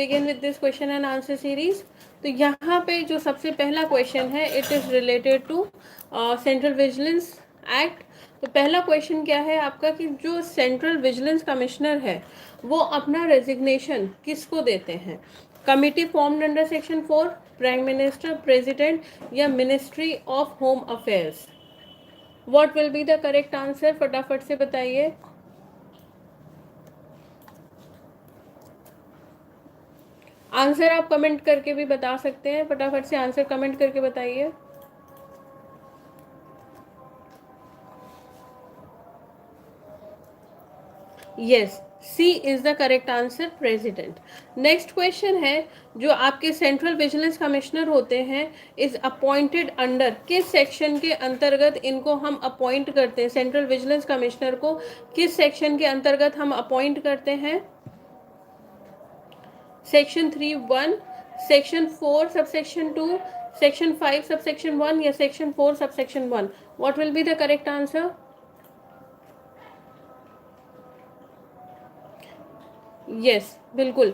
Begin with this question and answer series. तो यहाँ पे जो सबसे पहला क्वेश्चन है it is related to central vigilance act. तो पहला क्वेश्चन क्या है आपका कि जो सेंट्रल विजिलेंस कमिश्नर है वो अपना रेजिग्नेशन किसको देते हैं? Committee formed under section 4, prime minister, president या ministry of home affairs? What will be the correct answer? फटाफट से बताइए। आंसर आप कमेंट करके भी बता सकते हैं, फटाफट से आंसर कमेंट करके बताइए। Yes, C is the correct answer, president. Next question है, जो आपके सेंट्रल विजिलेंस कमिश्नर होते हैं इज अपॉइंटेड अंडर, किस सेक्शन के अंतर्गत इनको हम अपॉइंट करते हैं? सेंट्रल विजिलेंस कमिश्नर को किस सेक्शन के अंतर्गत हम अपॉइंट करते हैं? Section 3(1), section 4 subsection 2, section 5 subsection 1 या section 4 subsection 1? What will be the correct answer? Yes, बिल्कुल,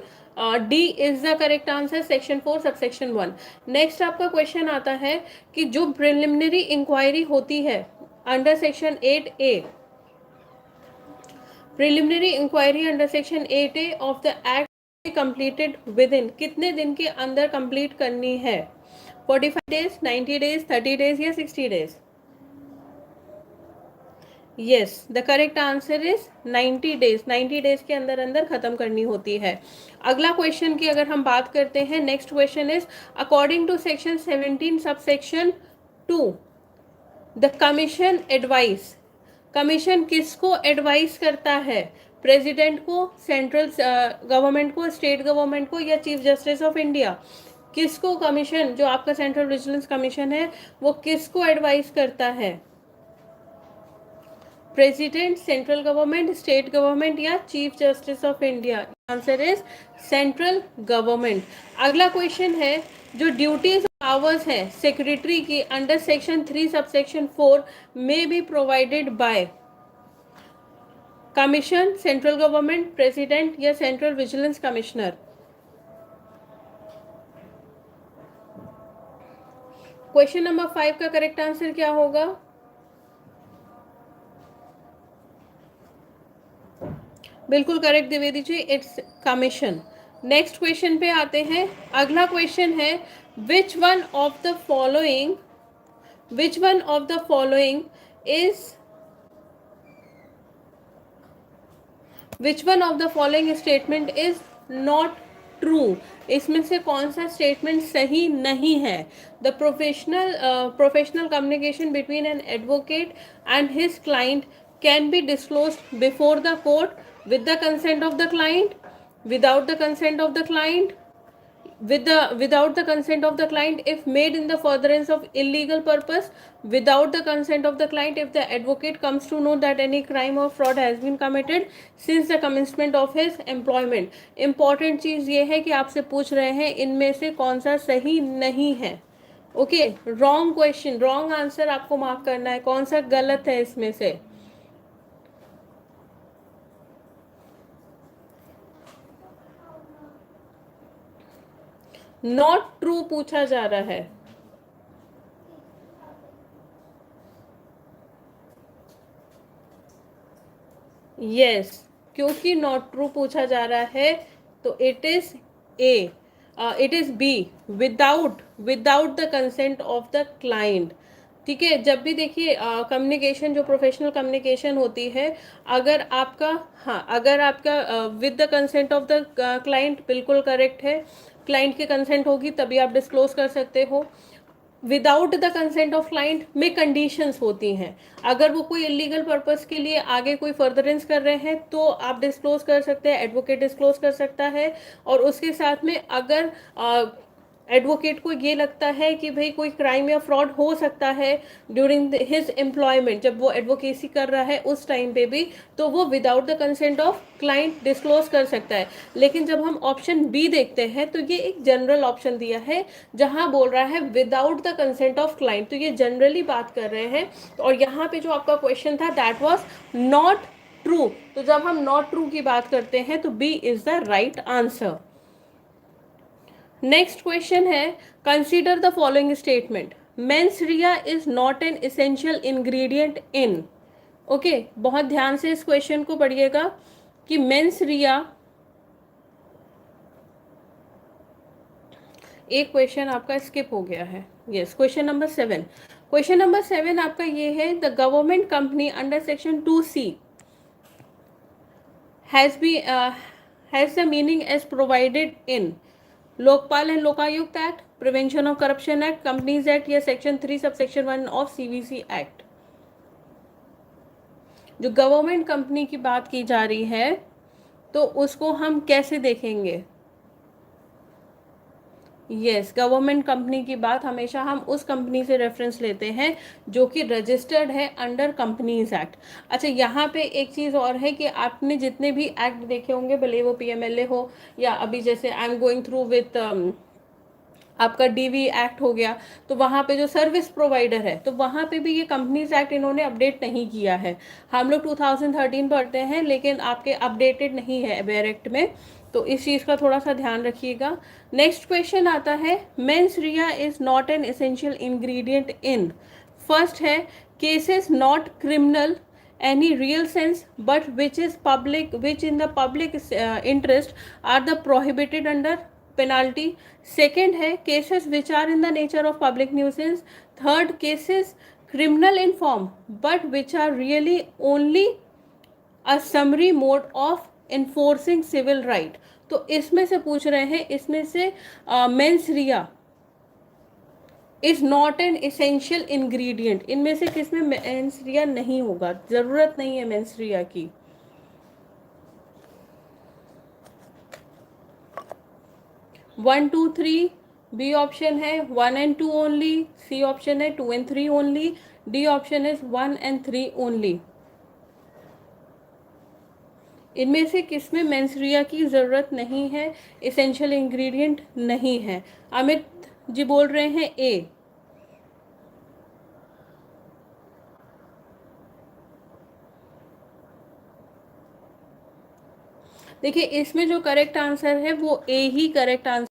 D is the correct answer, section 4 subsection 1। Next आपका क्वेश्चन आता है कि जो प्रिलिमिनरी इंक्वायरी होती है under section 8A, preliminary inquiry under section 8A of the act completed within, कितने दिन के अंदर कंप्लीट करनी है? 45 डेज, 90 डेज, 30 डेज या 60 days? Yes, the correct answer is 90 days. 90 days के अंदर अंदर खत्म करनी होती है। अगला क्वेश्चन की अगर हम बात करते हैं, next question is according to section 17 subsection 2 the commission advise, commission किसको एडवाइस करता है? प्रेसिडेंट को, सेंट्रल गवर्नमेंट को, स्टेट गवर्नमेंट को या चीफ जस्टिस ऑफ इंडिया? किसको कमीशन, जो आपका सेंट्रल विजिलेंस कमीशन है वो किसको एडवाइस करता है? President, central government, state government या chief justice of India? Answer is central government. अगला क्वेश्चन है, जो ड्यूटीज पावर्स है सेक्रेटरी की अंडर सेक्शन 3 सबसेक्शन 4 में B provided by commission, central government, president या central vigilance commissioner? Question number 5 का correct answer क्या होगा? बिल्कुल correct Dwivedi ji, it's commission. Next question पे आते हैं। अगला क्वेश्चन है, which one of the following, which one of the following is, which one of the following statement is not true? इसमें से कौन सा स्टेटमेंट सही नहीं है? The professional communication between an advocate and his client can be disclosed before the court with the consent of the client, without the consent of the client, without the consent of the client if made in the furtherance of illegal purpose, without the consent of the client if the advocate comes to know that any crime or fraud has been committed since the commencement of his employment। important चीज ये है कि आपसे पूछ रहे हैं इनमें से कौन सा सही नहीं है। Okay, wrong question, wrong answer आपको मार्क करना है, कौन सा गलत है इसमें से? नॉट ट्रू पूछा जा रहा है। यस, क्योंकि नॉट ट्रू पूछा जा रहा है तो it is A, it is B, without the consent of the client. ठीक है, जब भी देखिए कम्युनिकेशन, जो प्रोफेशनल कम्युनिकेशन होती है, अगर आपका, हाँ, अगर आपका with the consent of the client, बिल्कुल करेक्ट है, क्लाइंट की कंसेंट होगी तभी आप डिस्क्लोज कर सकते हो। Without the consent of client में कंडीशंस होती हैं, अगर वो कोई इलीगल पर्पस के लिए आगे कोई फर्दरेंस कर रहे हैं तो आप डिस्क्लोज कर सकते हैं, एडवोकेट डिस्क्लोज कर सकता है। और उसके साथ में अगर एडवोकेट को ये लगता है कि भाई कोई क्राइम या फ्रॉड हो सकता है ड्यूरिंग हिज एम्प्लॉयमेंट, जब वो एडवोकेसी कर रहा है उस टाइम पे भी, तो वो without the consent of client disclose कर सकता है। लेकिन जब हम ऑप्शन बी देखते हैं तो ये एक जनरल ऑप्शन दिया है जहां बोल रहा है without the consent of client, तो ये जनरली बात कर रहे हैं। और यहाँ पे जो आपका क्वेश्चन था दैट वॉज नॉट ट्रू, तो जब हम नॉट ट्रू की बात करते हैं तो B is the right answer. Next question है, consider the following statement, mens rea is not an essential ingredient in. Okay, बहुत ध्यान से इस क्वेश्चन को पढ़िएगा कि मेंस रिया, एक क्वेश्चन आपका स्किप हो गया है, yes, question number 7। Question number 7 आपका ये है, the government company under section 2C has the meaning as provided in Lokpal and Lokayukta act, prevention of corruption act, companies act, या section 3 sub section 1 of CVC act. जो government company की बात की जा रही है तो उसको हम कैसे देखेंगे? यस, गवर्नमेंट कंपनी की बात हमेशा हम उस कंपनी से रेफरेंस लेते हैं जो कि रजिस्टर्ड है अंडर कंपनीज एक्ट। अच्छा, यहाँ पे एक चीज़ और है कि आपने जितने भी एक्ट देखे होंगे, भले वो PMLA हो या अभी जैसे I am going through with आपका DV एक्ट हो गया, तो वहाँ पे जो सर्विस प्रोवाइडर है तो वहाँ पे भी ये कंपनीज एक्ट इन्होंने अपडेट नहीं किया है। हम लोग 2013 पढ़ते हैं लेकिन आपके अपडेटेड नहीं है अबेयर एक्ट में, तो इस चीज़ का थोड़ा सा ध्यान रखिएगा। नेक्स्ट क्वेश्चन आता है, mens rea is not an essential ingredient in. First है, cases not criminal any real sense but which in the public interest are the prohibited under penalty. Second है, cases which are in the nature of public nuisance. Third, cases criminal in form but which are really only a summary mode of enforcing civil right. तो इसमें से पूछ रहे हैं, इसमें से mains rea is not an essential ingredient, इनमें से किसमें मेंस रिया नहीं होगा, जरूरत नहीं है मेंस रिया की। One two three, B option है 1 and 2 ओनली, सी ऑप्शन है 2 and 3 only, D option is 1 and 3 only. इनमें से किसमें मेंस रिया की जरूरत नहीं है, इसेंशियल इंग्रेडिएंट नहीं है? अमित जी बोल रहे हैं ए। देखिए, इसमें जो करेक्ट आंसर है वो ए ही करेक्ट आंसर,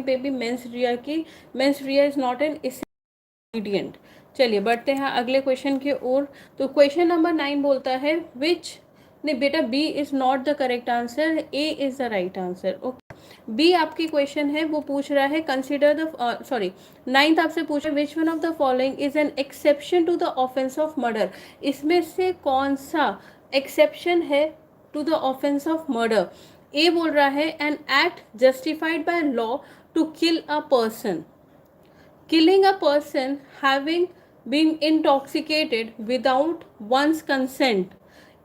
पे भी mains rea is not N ingredient. चलिए बढ़ते हैं अगले क्वेश्चन की ओर। तो क्वेश्चन नंबर 9 बोलता है, विच, नहीं बेटा, B is not the correct answer, A is the right answer. Okay, B आपकी क्वेश्चन है, वो पूछ रहा है, कंसिडर द, सॉरी, 9th आपसे पूछ रहा है, which one of the following is an exception to the offence of murder. इसमें से कौन सा एक्सेप्शन है to the offence of murder? A बोल रहा है, an act justified by law to kill a person, killing a person having been intoxicated without one's consent,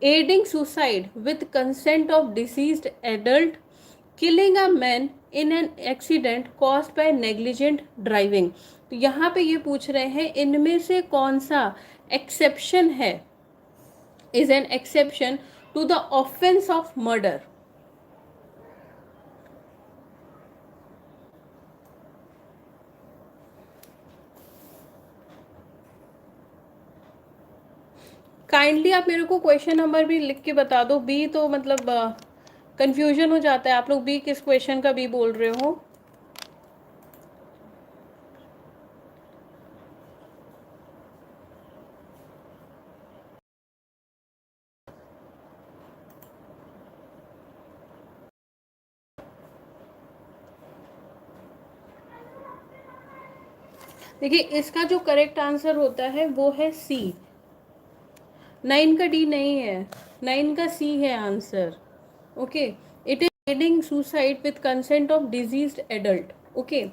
aiding suicide with consent of deceased adult, killing a man in an accident caused by negligent driving। तो यहाँ पे ये पूछ रहे हैं, इनमें से कौन सा एक्सेप्शन है, is an exception to the offence of murder. Kindly आप मेरे को क्वेश्चन नंबर भी लिख के बता दो, बी तो मतलब कंफ्यूजन हो जाता है, आप लोग बी किस क्वेश्चन का बी बोल रहे हो? देखिए, इसका जो करेक्ट आंसर होता है वो है सी। 9 का डी नहीं है, 9 का सी है answer. Okay, it is adding suicide with consent of diseased adult. Okay,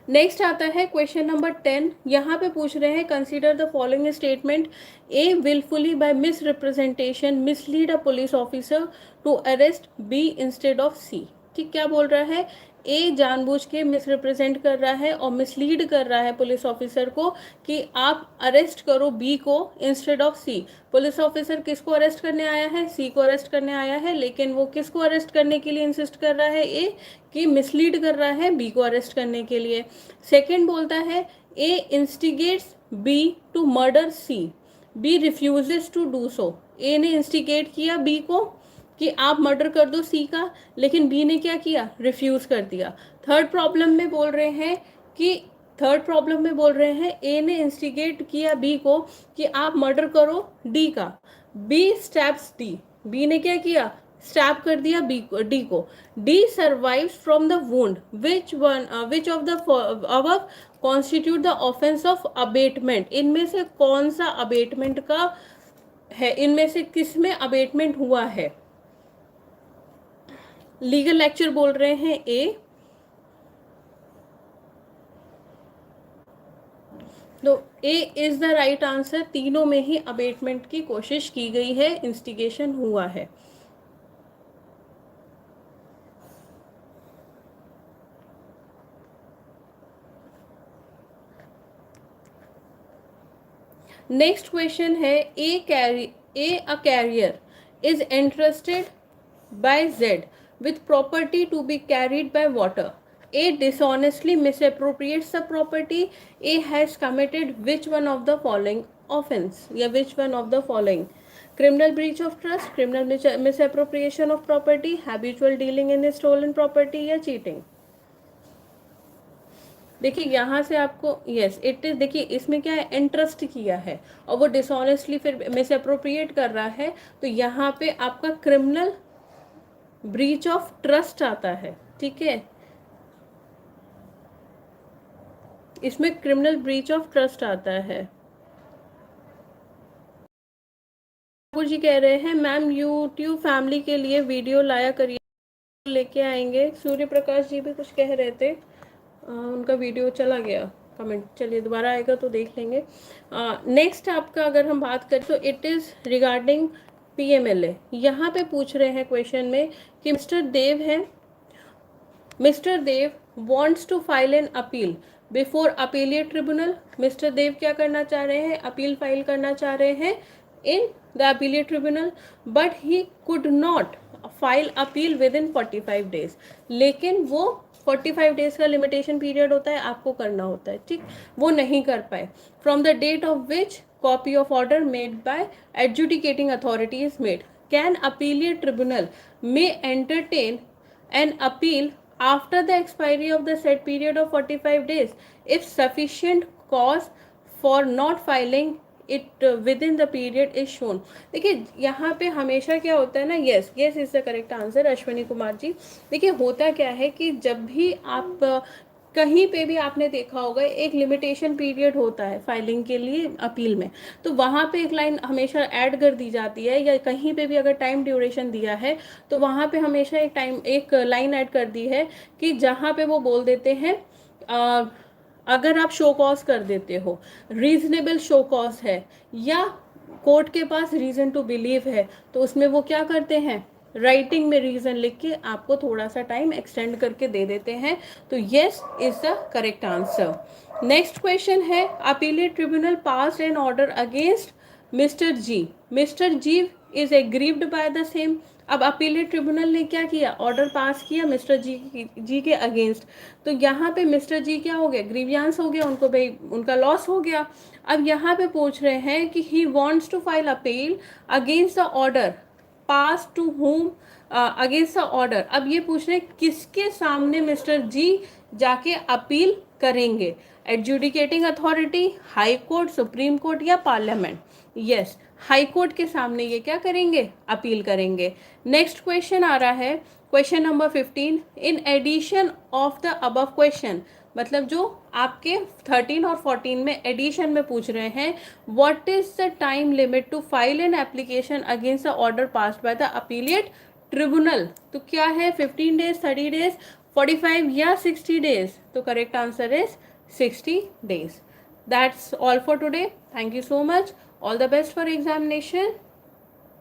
next आता है क्वेश्चन नंबर 10। यहाँ पे पूछ रहे हैं, consider the following statement, A wilfully by misrepresentation mislead a police officer to arrest B instead of C. ठीक, क्या बोल रहा है? ए जानबूझ के मिस रिप्रेजेंट कर रहा है और मिसलीड कर रहा है पुलिस ऑफिसर को कि आप अरेस्ट करो बी को instead of C. Police officer किसको अरेस्ट करने आया है? सी को अरेस्ट करने आया है, लेकिन वो किसको अरेस्ट करने के लिए इंसिस्ट कर रहा है? ए, कि मिसलीड कर रहा है बी को अरेस्ट करने के लिए। सेकेंड बोलता है, A instigates B to murder C, B refuses to do so. A ने इंस्टिगेट किया बी को कि आप मर्डर कर दो सी का, लेकिन बी ने क्या किया, रिफ्यूज कर दिया। थर्ड प्रॉब्लम में बोल रहे हैं कि थर्ड प्रॉब्लम में बोल रहे हैं ए ने इंस्टिगेट किया बी को कि आप मर्डर करो डी का, बी स्टैप्स डी, बी ने क्या किया, स्टैप कर दिया बी को, डी को। D survives from the wound, which of the above constitute the offence of abetment, इनमें से कौन सा अबेटमेंट का है, इनमें से किस में अबेटमेंट हुआ है। लीगल लेक्चर बोल रहे हैं ए, तो ए इज द राइट आंसर। तीनों में ही अबेटमेंट की कोशिश की गई है, इंस्टिगेशन हुआ है। नेक्स्ट क्वेश्चन है A a carrier is interested by Z with property to be carried by water. A dishonestly misappropriates the property. A has committed which one of the following offense, या which one of the following? Criminal breach of trust, criminal misappropriation of property, habitual dealing in stolen property, या cheating. देखिए यहाँ से आपको yes it is, देखिए इसमें क्या है, इंटरेस्ट किया है और वो डिसऑनेस्टली फिर मिसअप्रोप्रिएट कर रहा है, तो यहाँ पे आपका क्रिमिनल ब्रीच ऑफ ट्रस्ट आता है, ठीक है, इसमें क्रिमिनल ब्रीच ऑफ ट्रस्ट आता है। ठाकुर जी कह रहे हैं मैम यूट्यूब फैमिली के लिए वीडियो लाया करिए, लेके आएंगे। सूर्य प्रकाश जी भी कुछ कह रहे थे, उनका वीडियो चला गया कमेंट, चलिए दोबारा आएगा तो देख लेंगे। नेक्स्ट आपका अगर हम बात करें तो इट इज़ रिगार्डिंग PMLA। यहाँ पे पूछ रहे हैं क्वेश्चन में कि मिस्टर देव है, mister Dev wants to file an appeal before appellate tribunal. Mister Dev क्या करना चाह रहे हैं, अपील फाइल करना चाह रहे हैं in the appellate tribunal, but he could not file appeal with in 45 days, लेकिन वो 45 डेज का लिमिटेशन पीरियड होता है, आपको करना होता है, ठीक, वो नहीं कर पाए। From the date of which copy of order made by adjudicating authority is made, can appellate tribunal may entertain an appeal after the expiry of the said period of 45 days if sufficient cause for not filing it within the period is shown। देखिए यहाँ पे हमेशा क्या होता है ना, yes yes is the correct answer Ashwini Kumar ji. देखिए होता क्या है कि जब भी आप कहीं पे भी आपने देखा होगा एक लिमिटेशन पीरियड होता है फाइलिंग के लिए अपील में, तो वहाँ पे एक लाइन हमेशा ऐड कर दी जाती है, या कहीं पे भी अगर टाइम ड्यूरेशन दिया है तो वहाँ पे हमेशा एक लाइन ऐड कर दी है कि जहाँ पे वो बोल देते हैं अगर आप शो कॉज कर देते हो, रीजनेबल शो कॉज है या कोर्ट के पास रीजन टू बिलीव है, तो उसमें वो क्या करते हैं, राइटिंग में रीजन लिख के आपको थोड़ा सा टाइम एक्सटेंड करके दे देते हैं। तो yes is the correct answer. Next question है appellate tribunal passed an order against mister G, mister G is aggrieved by the same. अब अपीलेट ट्रिब्यूनल ने क्या किया, ऑर्डर पास किया मिस्टर जी के अगेंस्ट, तो यहाँ पे मिस्टर जी क्या हो गया, ग्रीवियांस हो गया, उनको भाई उनका लॉस हो गया। अब यहाँ पे पूछ रहे हैं कि he wants to file appeal against the order pass to home against the order. अब ये पूछ रहे हैं किसके सामने मिस्टर जी जाके अपील करेंगे, adjudicating authority, high court, supreme court या पार्लियामेंट। यस हाई कोर्ट के सामने ये क्या करेंगे, अपील करेंगे। नेक्स्ट क्वेश्चन आ रहा है question number 15। In addition of the above question, मतलब जो आपके 13 और 14 में एडिशन में पूछ रहे हैं, what is the time limit to file an application against the order passed by the appellate tribunal. तो क्या है, 15 डेज, 30 डेज, 45 या 60 डेज। तो correct answer is 60 days. That's all for today. Thank you so much. All the best for examination.